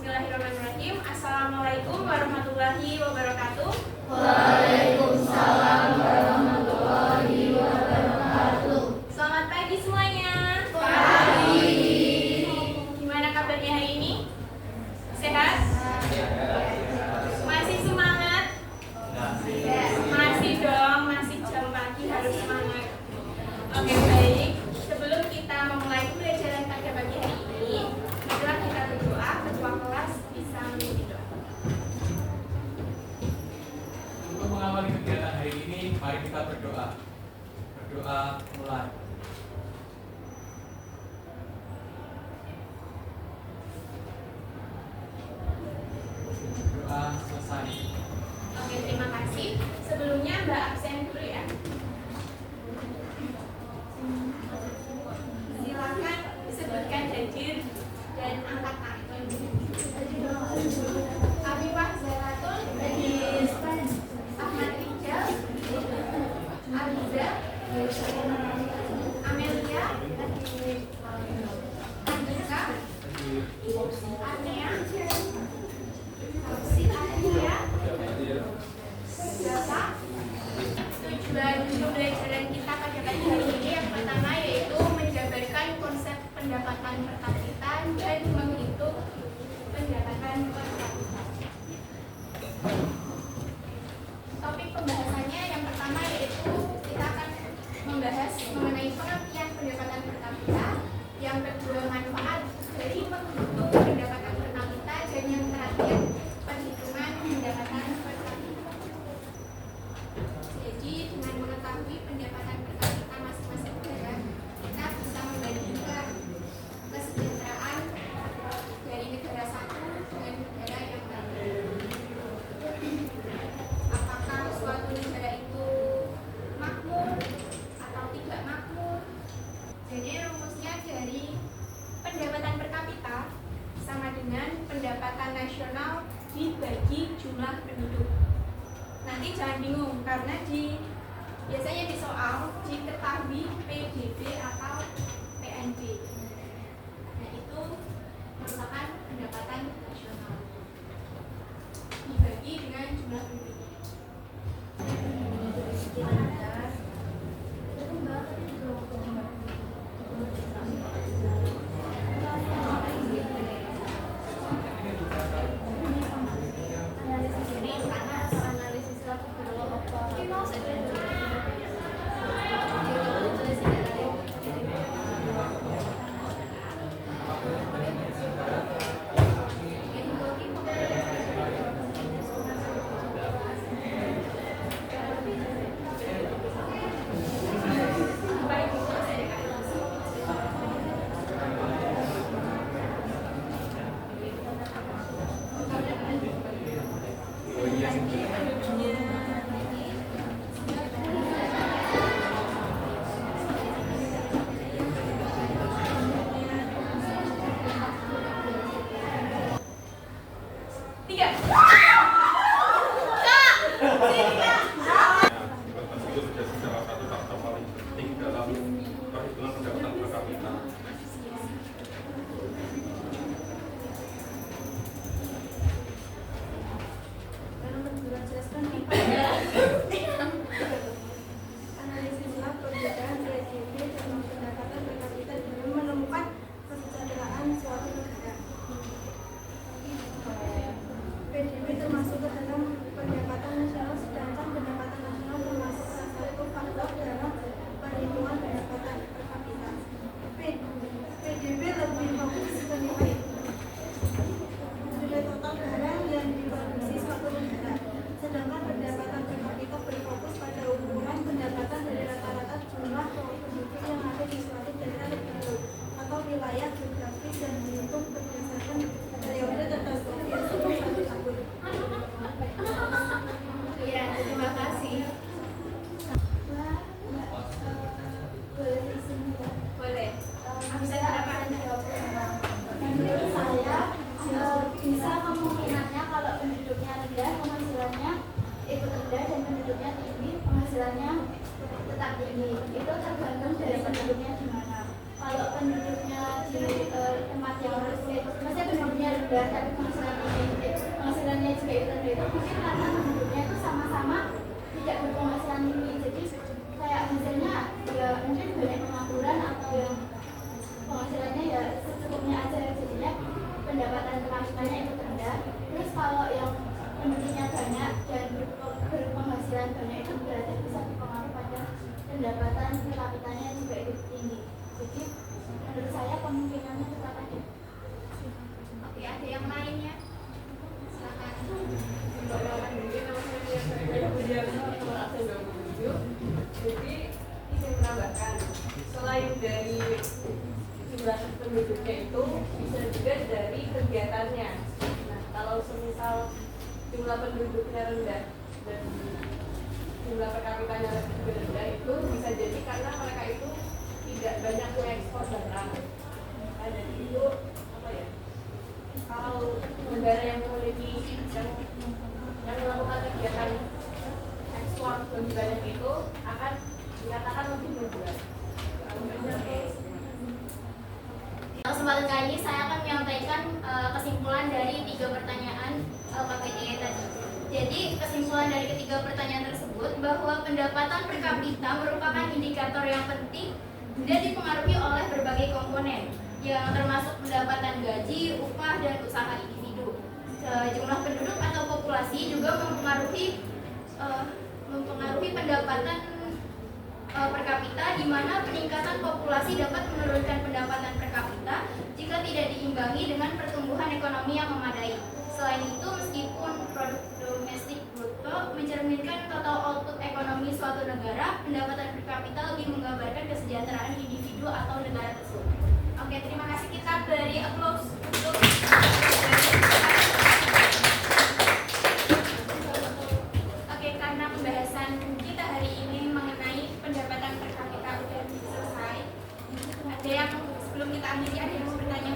Bismillahirrahmanirrahim. Assalamualaikum warahmatullahi wabarakatuh. Waalaikumsalam warahmatullahi wabarakatuh. Selamat pagi semuanya. Pagi. Gimana kabarnya hari ini? Sehat? Masih semangat? Masih dong, masih jam pagi harus semangat. Oke, baik. Sebelum kita memulai pembelajaran pada pagi hari ini, marilah kita berdoa. Ketua kelas bisa memimpin doa. Untuk mengawali kegiatan hari ini, mari kita berdoa. Berdoa mulai. Berdoa selesai. Oke, terima kasih. Sebelumnya Mbak absen dulu ya. Silakan disebutkan hadir dan angkat tangan. Abifah Zaratun, Ahmad Rijal, Abiza, Amelia, Andika, Anea, Sitalia, Bapak. Tujuan pembelajaran kita pada pagi hari ini yang pertama yaitu menjabarkan konsep pendapatan per kapita dan menghitung pendapatan per kapita. Topik pembahasannya yang pertama yaitu kita akan membahas mengenai pengertian pendapatan per kapita, yang kedua manfaat dari menghitung pendapatan per kapita, dan yang terakhir perhitungan pendapatan per kapita. Jadi dengan mengetahui pendapatan per kapita masing-masing negara, kita bisa membandingkan kesejahteraan dari negara satu dengan negara yang lain. Apakah suatu negara itu makmur atau tidak makmur? Jadi rumusnya dari pendapatan per kapita sama dengan pendapatan nasional dibagi jumlah penduduk. Nanti jangan bingung karena biasanya di soal diketahui PDB atau PNB. Nah, itu merupakan pendapatan nasional dibagi dengan jumlah penduduk. Tersebut menjadi salah satu faktor paling penting dalam perhitungan pendapatan per kapita. Analisislah perbedaan PDB dan pendapatan per kapita dalam menemukan kesejahteraan suatu negara. PDB termasuk ke dalam pendapatan nasional, sedangkan pendapatan nasional termasuk salah satu faktor dalam perhitungan pendapatan per kapita. PDB lebih fokus ke nilai total barang yang diproduksi suatu negara, sedangkan pendapatan per kapita berfokus pada ukuran pendapatan dari rata-rata jumlah penduduk yang ada di suatu daerah tertentu atau wilayah geografis dan dihitung berdasarkan periode tertentu yang satu tahun. Ya, terima kasih. Boleh izin ya? Boleh. Bisa berapa? Menurut saya bisa kemungkinannya kalau penduduknya rendah penghasilannya ikut rendah dan penduduknya tinggi penghasilannya tetap tinggi. Itu tergantung dari penduduknya di mana. Kalau penduduknya di tempat yang maksudnya penduduknya rendah tapi penghasilannya juga itu rendah itu mungkin karena penduduknya itu sama-sama tidak berpenghasilan tinggi, jadi kayak hasilnya ya mungkin banyak pengangguran atau yang penghasilannya ya secukupnya aja, jadinya pendapatan per kapitanya itu rendah. Terus kalau yang penduduknya banyak dan berpenghasilan banyak itu berarti bisa berpengaruh pada pendapatan per kapitanya juga itu tinggi. Jadi menurut saya kemungkinannya tetap ada. Oke, ada yang lainnya? Silakan. Jadi izin menambahkan, selain dari jumlah penduduknya itu bisa juga dari kegiatannya. Nah, kalau semisal jumlah penduduknya rendah dan jumlah per kapitanya lebih rendah itu bisa jadi karena mereka itu tidak banyak mengekspor barang. Nah, jadi itu apa ya? Kalau negara yang memiliki yang melakukan kegiatan ekspor lebih banyak itu akan dikatakan lebih berbuat. Kesempatan kali ini saya akan menyampaikan kesimpulan dari 3 pertanyaan LKPTE tadi. Jadi kesimpulan dari ketiga pertanyaan tersebut bahwa pendapatan per kapita merupakan indikator yang penting dan dipengaruhi oleh berbagai komponen yang termasuk pendapatan gaji, upah, dan usaha individu. Jumlah penduduk atau populasi juga mempengaruhi pendapatan per kapita, di mana peningkatan populasi dapat menurunkan pendapatan per kapita jika tidak diimbangi dengan pertumbuhan ekonomi yang memadai. Selain itu, meskipun produk domestik bruto mencerminkan total output ekonomi suatu negara, pendapatan per kapita lebih menggambarkan kesejahteraan individu atau negara tersebut. Oke, terima kasih, kita beri applause untuk karena pembahasan kita hari ini mengenai pendapatan per kapita sudah selesai. Ada yang sebelum kita akhiri ada yang mau bertanya?